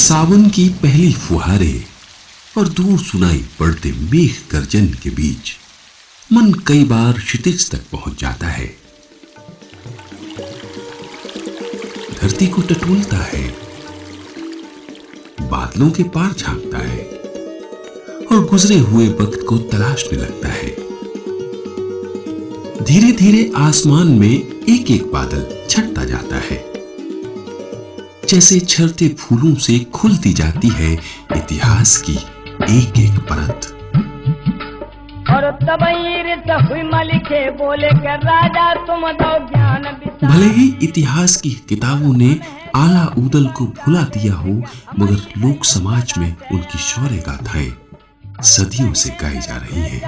सावन की पहली फुहारे और दूर सुनाई पड़ते मेघ गर्जन के बीच मन कई बार क्षितिज तक पहुंच जाता है। धरती को टटोलता है, बादलों के पार झांकता है और गुजरे हुए वक्त को तलाशने लगता है। धीरे धीरे आसमान में एक एक बादल छटता जाता है, जैसे झरते फूलों से खुलती जाती है इतिहास की एक एक परत। और हुई मलिके बोले कर राजा तुम दो ज्ञान। भले ही इतिहास की किताबों ने आला उदल को भुला दिया हो, मगर लोक समाज में उनकी शौर्य गाथाएं सदियों से गाई जा रही हैं।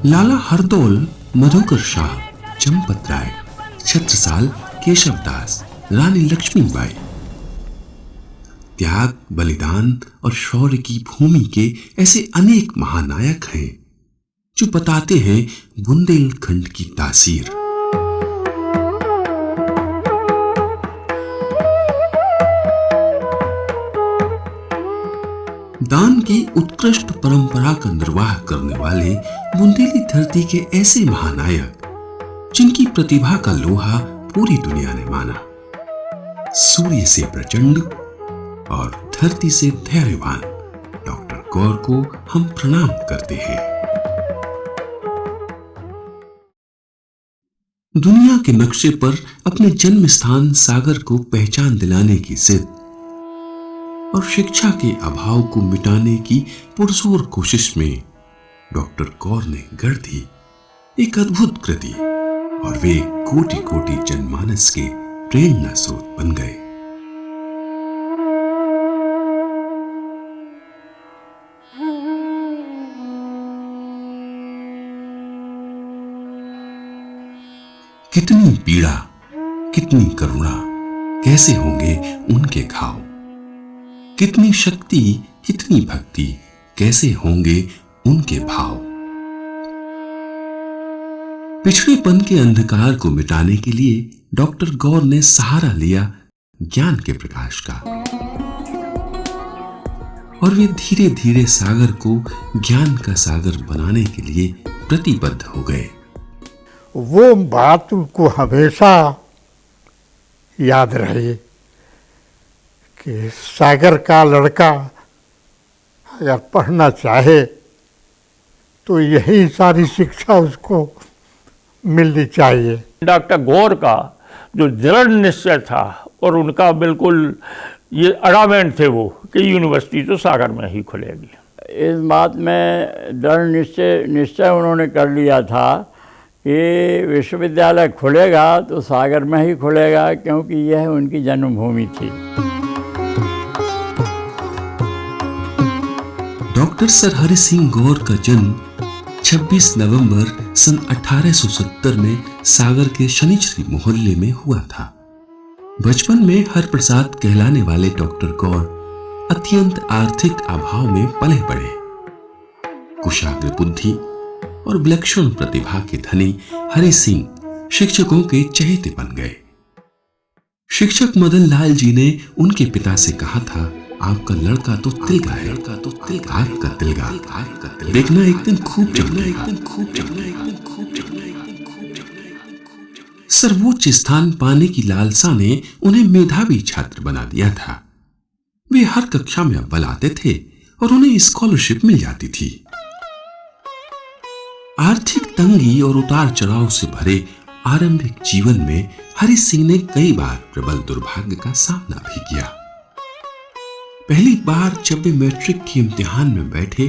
लाला हरदौल, मधुकर शाह, चंपत राय, छत्रसाल, केशवदास, रानी लक्ष्मीबाई त्याग, बलिदान और शौर्य की भूमि के ऐसे अनेक महानायक हैं जो बताते हैं बुंदेलखंड की तासीर। दान की उत्कृष्ट परंपरा का निर्वाह करने वाले बुंदेली धरती के ऐसे महानायक जिनकी प्रतिभा का लोहा पूरी दुनिया ने माना। सूर्य से प्रचंड और धरती से धैर्यवान डॉक्टर गौर को हम प्रणाम करते हैं। दुनिया के नक्शे पर अपने जन्म स्थान सागर को पहचान दिलाने की जिद और शिक्षा के अभाव को मिटाने की पुरजोर कोशिश में डॉक्टर गौर ने गढ़ दी एक अद्भुत कृति और वे कोटि कोटि जनमानस के प्रेरणा स्रोत बन गए। कितनी पीड़ा, कितनी करुणा, कैसे होंगे उनके घाव। कितनी शक्ति, कितनी भक्ति, कैसे होंगे उनके भाव। पिछड़ेपन के अंधकार को मिटाने के लिए डॉक्टर गौर ने सहारा लिया ज्ञान के प्रकाश का और वे धीरे धीरे सागर को ज्ञान का सागर बनाने के लिए प्रतिबद्ध हो गए। वो बात को हमेशा याद रहे कि सागर का लड़का अगर पढ़ना चाहे तो यही सारी शिक्षा उसको मिलनी चाहिए। डॉक्टर गौर का जो दृढ़ निश्चय था और उनका बिल्कुल ये अड़ामेंट थे वो कि यूनिवर्सिटी तो सागर में ही खुलेगी। इस बात में दृढ़ निश्चय उन्होंने कर लिया था कि विश्वविद्यालय खुलेगा तो सागर में ही खुलेगा, क्योंकि यह उनकी जन्मभूमि थी। डॉक्टर सर हरि सिंह गौर का जन्म 26 नवंबर सन 1870 में सागर के शनिचरी मोहल्ले में हुआ था। बचपन में हरप्रसाद कहलाने वाले डॉक्टर गौर अत्यंत आर्थिक अभाव में पले बढ़े। कुशाग्र बुद्धि और विलक्षण प्रतिभा के धनी हरि सिंह शिक्षकों के चहेते बन गए। शिक्षक मदन लाल जी ने उनके पिता से कहा था, आपका लड़का तो तिलगा है, आपका तिलगा देखना एक दिन खूब जमना। सर्वोच्च स्थान पाने की लालसा ने उन्हें मेधावी छात्र बना दिया था। वे हर कक्षा में अव्वल आते थे और उन्हें स्कॉलरशिप मिल जाती थी। आर्थिक तंगी और उतार चढ़ाव से भरे आरंभिक जीवन में हरि सिंह ने कई बार प्रबल दुर्भाग्य का सामना भी किया। पहली बार जब वे मैट्रिक के इम्तिहान में बैठे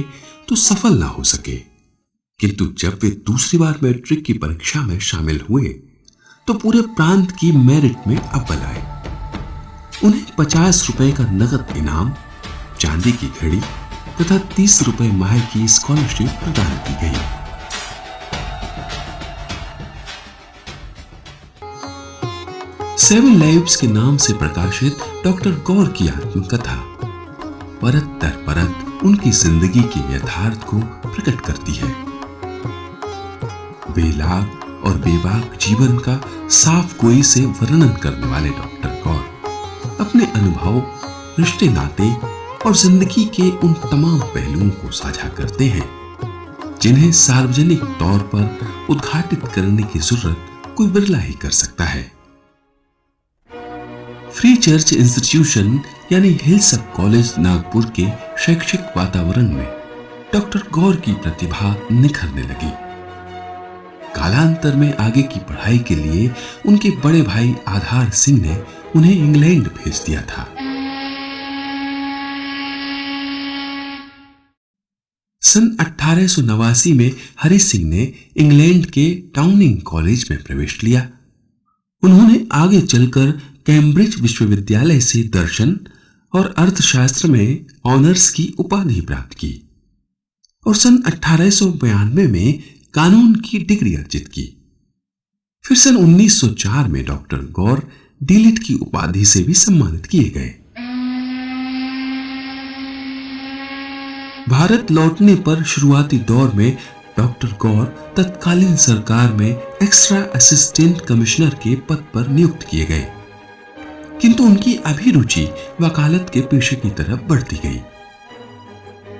तो सफल ना हो सके, किंतु जब वे दूसरी बार मैट्रिक की परीक्षा में शामिल हुए तो पूरे प्रांत की मेरिट में अव्वल आए। उन्हें 50 रुपए का नगद इनाम, चांदी की घड़ी तथा 30 रुपए माह की स्कॉलरशिप प्रदान की गई। सेवन लाइव्स के नाम से प्रकाशित डॉक्टर गौर की आत्मकथा परत दर परत उनकी जिंदगी के यथार्थ को प्रकट करती है। बेलाग और बेबाक जीवन का साफ गोई से वर्णन करने वाले डॉक्टर गौर अपने अनुभव, रिश्ते नाते और जिंदगी के उन तमाम पहलुओं को साझा करते हैं जिन्हें सार्वजनिक तौर पर उद्घाटित करने की जरूरत कोई बिरला ही कर सकता है। फ्री चर्च इंस्टीट्यूशन यानी हिल्सअप कॉलेज नागपुर के शैक्षिक वातावरण में डॉक्टर गौर की प्रतिभा निखरने लगी। कालांतर में आगे की पढ़ाई के लिए उनके बड़े भाई आधार सिंह ने उन्हें इंग्लैंड भेज दिया था। सन 1889 में हरि सिंह ने इंग्लैंड के टाउनिंग कॉलेज में प्रवेश लिया। उन्होंने आगे चलकर कैम्ब्रिज विश्वविद्यालय से दर्शन और अर्थशास्त्र में ऑनर्स की उपाधि प्राप्त की और सन 1892 में कानून की डिग्री अर्जित की। फिर सन 1904 में डॉक्टर गौर डीलिट की उपाधि से भी सम्मानित किए गए। भारत लौटने पर शुरुआती दौर में डॉक्टर गौर तत्कालीन सरकार में एक्स्ट्रा असिस्टेंट कमिश्नर के पद पर नियुक्त किए गए, किंतु उनकी अभिरुचि वकालत के पेशे की तरफ बढ़ती गई।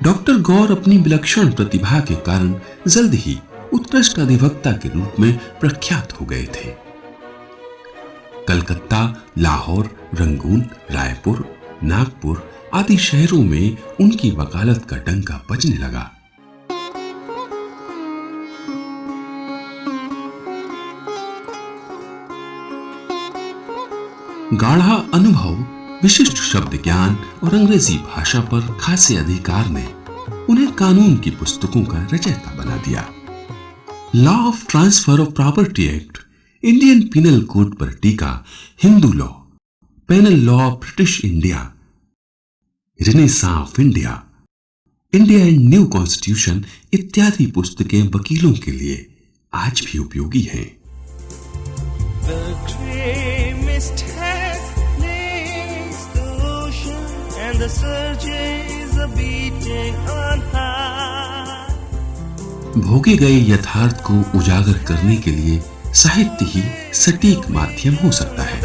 डॉक्टर गौर अपनी विलक्षण प्रतिभा के कारण जल्द ही उत्कृष्ट अधिवक्ता के रूप में प्रख्यात हो गए थे। कलकत्ता, लाहौर, रंगून, रायपुर, नागपुर आदि शहरों में उनकी वकालत का डंका बजने लगा। गाढ़ा अनुभव, विशिष्ट शब्द ज्ञान और अंग्रेजी भाषा पर खासे अधिकार ने उन्हें कानून की पुस्तकों का रचयिता बना दिया। Law of transfer of property act, Indian penal code पर टीका, Hindu law, penal law of British India, renaissance of India, India and new constitution इत्यादि पुस्तकें वकीलों के लिए आज भी उपयोगी हैं। भोगे गए यथार्थ को उजागर करने के लिए साहित्य ही सटीक माध्यम हो सकता है।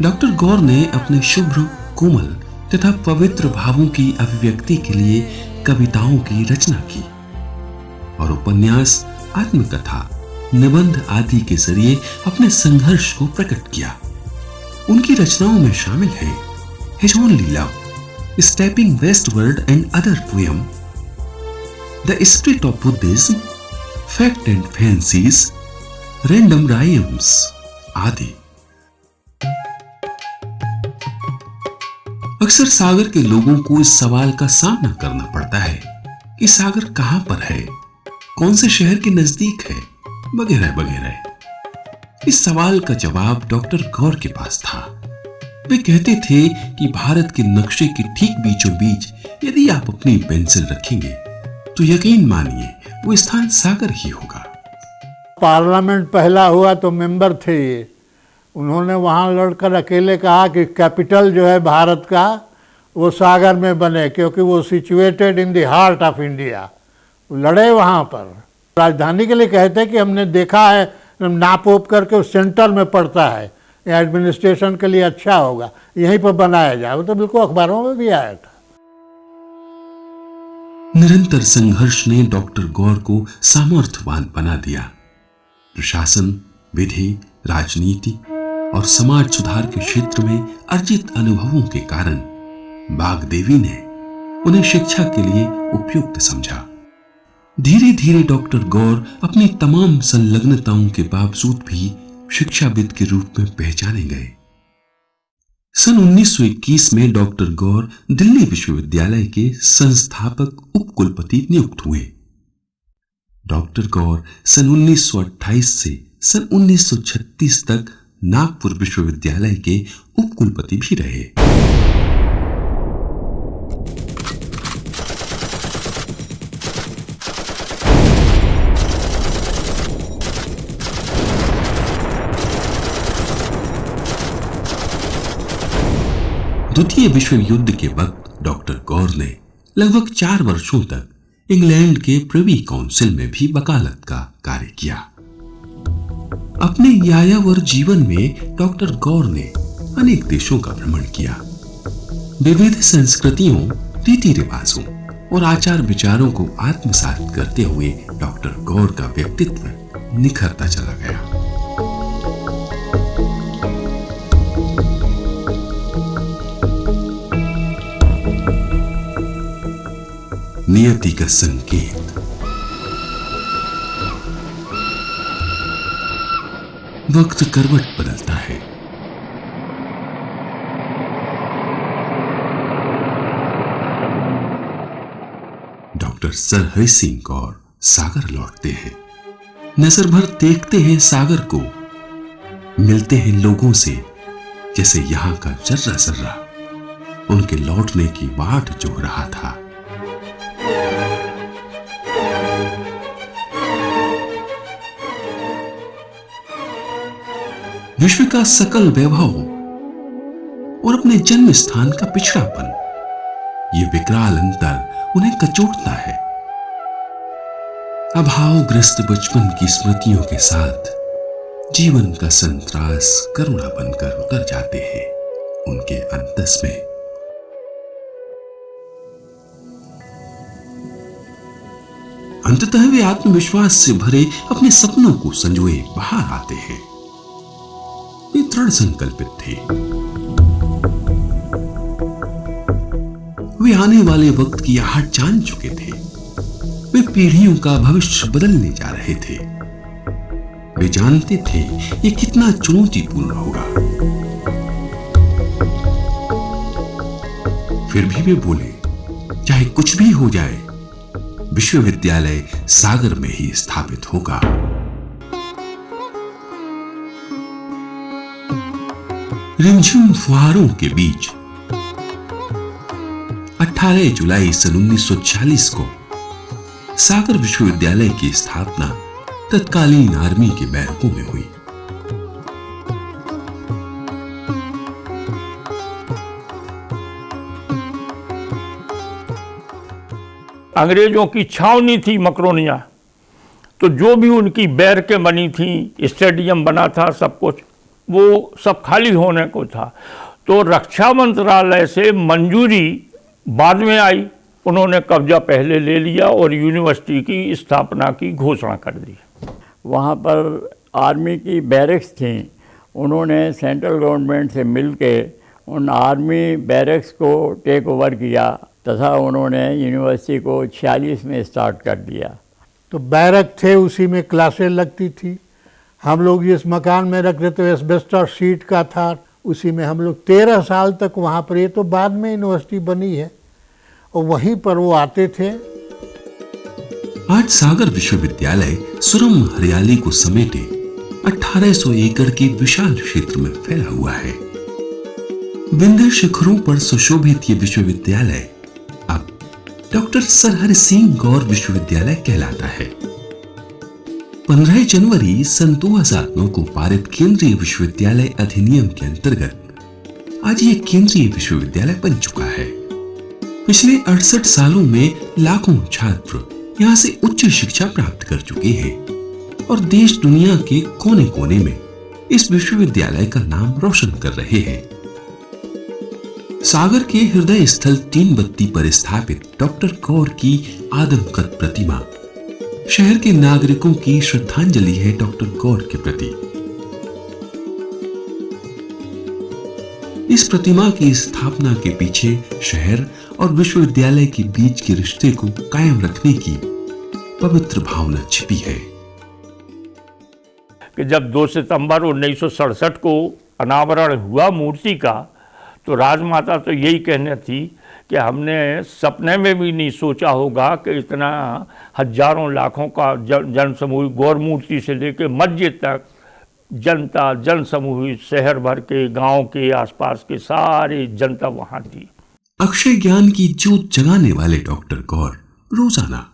डॉक्टर गौर ने अपने शुभ्र, कोमल तथा पवित्र भावों की अभिव्यक्ति के लिए कविताओं की रचना की और उपन्यास, आत्मकथा, निबंध आदि के जरिए अपने संघर्ष को प्रकट किया। उनकी रचनाओं में शामिल है his only love, stepping westward and other poem, the spirit of Buddhism, fact and fancies, random rhymes आदि। अक्सर सागर के लोगों को इस सवाल का सामना करना पड़ता है कि सागर कहां पर है, कौन से शहर के नजदीक है, वगैरह वगैरह। इस सवाल का जवाब डॉक्टर गौर के पास था। वे कहते थे कि भारत के नक्शे के ठीक बीचों बीच यदि आप अपनी पेंसिल रखेंगे तो यकीन मानिए वो स्थान सागर ही होगा। पार्लियामेंट पहला हुआ तो मेंबर थे, उन्होंने वहाँ लड़कर अकेले कहा कि कैपिटल जो है भारत का वो सागर में बने, क्योंकि वो situated in the heart of India. लड़े वहाँ पर। राजधानी के लिए कहते कि हमने देखा है, नाप ओप करके उस सेंटर में पड़ता है, एडमिनिस्ट्रेशन के लिए अच्छा होगा, यहीं पर बनाया जाए। वो तो बिल्कुल अखबारों में भी आया था। निरंतर संघर्ष ने डॉक्टर गौर को सामर्थ्यवान बना दिया। प्रशासन, विधि, राजनीति और समाज सुधार के क्षेत्र में अर्जित अनुभवों के कारण बागदेवी ने उन्हें शिक्षा के लिए उपयुक्त समझा। धीरे धीरे डॉक्टर गौर अपनी तमाम संलग्नताओं के बावजूद भी शिक्षाविद के रूप में पहचाने गए। सन 1921 में डॉक्टर गौर दिल्ली विश्वविद्यालय के संस्थापक उपकुलपति नियुक्त हुए। डॉक्टर गौर सन 1928 से सन 1936 तक नागपुर विश्वविद्यालय के उपकुलपति भी रहे। द्वितीय विश्व युद्ध के वक्त डॉक्टर गौर ने लगभग 4 वर्षों तक इंग्लैंड के प्रिवी काउंसिल में भी वकालत का कार्य किया। अपने यायावर जीवन में डॉक्टर गौर ने अनेक देशों का भ्रमण किया। विविध संस्कृतियों, रीति रिवाजों और आचार विचारों को आत्मसात करते हुए डॉक्टर गौर का व्यक्तित्व निखरता चला गया। नियति का संकेत। वक्त करवट बदलता है। डॉक्टर सर हरि सिंह गौर सागर लौटते हैं। नजर भर देखते हैं सागर को, मिलते हैं लोगों से जैसे यहां का जर्रा जर्रा उनके लौटने की वाट जोह रहा था। विश्व का सकल वैभव और अपने जन्म स्थान का पिछड़ापन, ये विकराल अंतर उन्हें कचोटता है। अभावग्रस्त बचपन की स्मृतियों के साथ जीवन का संतरास करुणा बनकर उतर जाते हैं उनके अंतस में। अंततः वे आत्मविश्वास से भरे अपने सपनों को संजोए बाहर आते हैं। वे दृढ़ संकल्पित थे। वे आने वाले वक्त की आहट जान चुके थे। वे पीढ़ियों का भविष्य बदलने जा रहे थे। वे जानते थे ये कितना चुनौतीपूर्ण होगा। फिर भी वे बोले, चाहे कुछ भी हो जाए, विश्वविद्यालय सागर में ही स्थापित होगा। रिमझिम फुहारों के बीच 18 जुलाई सन 1946 को सागर विश्वविद्यालय की स्थापना तत्कालीन आर्मी के बैरकों में हुई। अंग्रेजों की छावनी थी मकरोनिया, तो जो भी उनकी बैरकें बनी थी, स्टेडियम बना था, सब कुछ वो सब खाली होने को था। तो रक्षा मंत्रालय से मंजूरी बाद में आई, उन्होंने कब्जा पहले ले लिया और यूनिवर्सिटी की स्थापना की घोषणा कर दी। वहाँ पर आर्मी की बैरक्स थीं, उन्होंने सेंट्रल गवर्नमेंट से मिलके उन आर्मी बैरक्स को टेक ओवर किया तथा उन्होंने यूनिवर्सिटी को 46 में स्टार्ट कर दिया। तो बैरक थे, उसी में क्लासें लगती थी। हम लोग जिस मकान में रख रहे थे एस्बेस्टस शीट का था, उसी में हम लोग 13 साल तक वहाँ पर, ये तो बाद में यूनिवर्सिटी बनी है, और वहीं पर वो आते थे। आज सागर विश्वविद्यालय सुरम हरियाली को समेटे 1800 एकड़ के विशाल क्षेत्र में फैला हुआ है। विंध्य शिखरों पर सुशोभित ये विश्वविद्यालय अब डॉक्टर सर हरि सिंह गौर विश्वविद्यालय कहलाता है। 15 जनवरी सन 2009 को पारित केंद्रीय विश्वविद्यालय अधिनियम के अंतर्गत आज ये केंद्रीय विश्वविद्यालय बन चुका है। पिछले 68 सालों में लाखों छात्र यहाँ से उच्च शिक्षा प्राप्त कर चुके हैं और देश दुनिया के कोने कोने में इस विश्वविद्यालय का नाम रोशन कर रहे हैं। सागर के हृदय स्थल तीन बत्ती पर स्थापित डॉक्टर गौर की आदमकद प्रतिमा शहर के नागरिकों की श्रद्धांजलि है डॉक्टर गौर के प्रति। इस प्रतिमा की स्थापना के पीछे शहर और विश्वविद्यालय के बीच के रिश्ते को कायम रखने की पवित्र भावना छिपी है। कि जब 2 सितंबर 1967 को अनावरण हुआ मूर्ति का, तो राजमाता तो यही कहने थी कि हमने सपने में भी नहीं सोचा होगा कि इतना हजारों लाखों का जन समूह, गौर मूर्ति से लेकर मस्जिद तक जनता, जन समूह, शहर भर के, गांव के, आसपास के सारे जनता वहां थी। अक्षय ज्ञान की ज्योत जगाने वाले डॉक्टर गौर रोजाना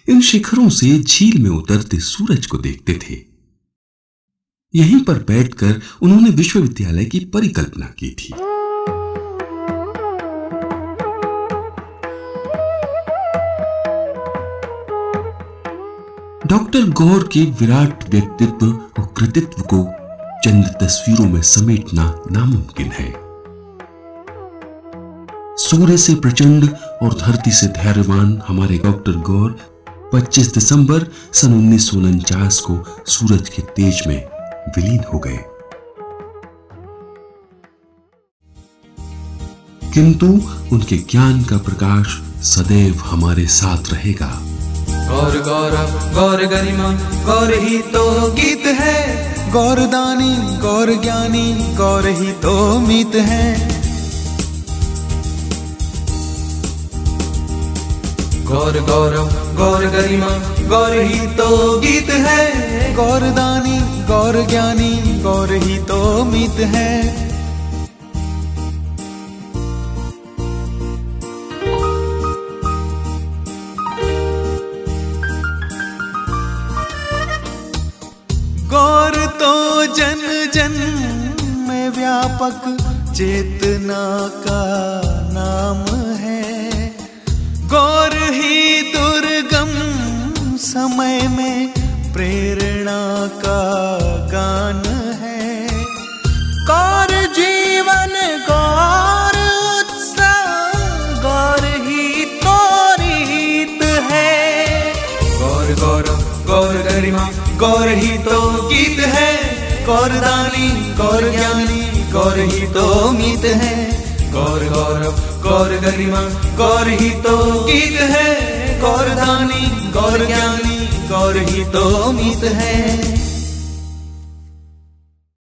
इन शिखरों से झील में उतरते सूरज को देखते थे। यहीं पर बैठकर उन्होंने विश्वविद्यालय की परिकल्पना की थी। डॉक्टर गौर के विराट व्यक्तित्व और कृतित्व को चंद तस्वीरों में समेटना नामुमकिन है। सूर्य से प्रचंड और धरती से धैर्यवान हमारे डॉक्टर गौर 25 दिसंबर सन 1949 को सूरज के तेज में विलीन हो गए। किंतु उनके ज्ञान का प्रकाश सदैव हमारे साथ रहेगा। गौर गौरव गौर गरिमा गौर ही तो गीत है, गौर दानी गौर ज्ञानी गौर ही तो मीत है। गौर गौरव गौर गरिमा गौर ही तो गीत है, गौर दानी गौर ज्ञानी गौर ही तो मीत है। गौर तो जन जन में व्यापक चेतना का नाम है, गौर ही दुर्गम समय में प्रेरणा का गान है। गौर जीवन गौर उत्सव गौर ही तो रीत है। गौर गौरव गौर गरिमा गौर ही तो गीत है, गौर दानी गौर ज्ञानी गौर ही तो मीत है। गौर गौरव गौर गरिमा गौर ही तो गीत है, गौर दानी गौर ज्ञानी गौर ही तो मीत है।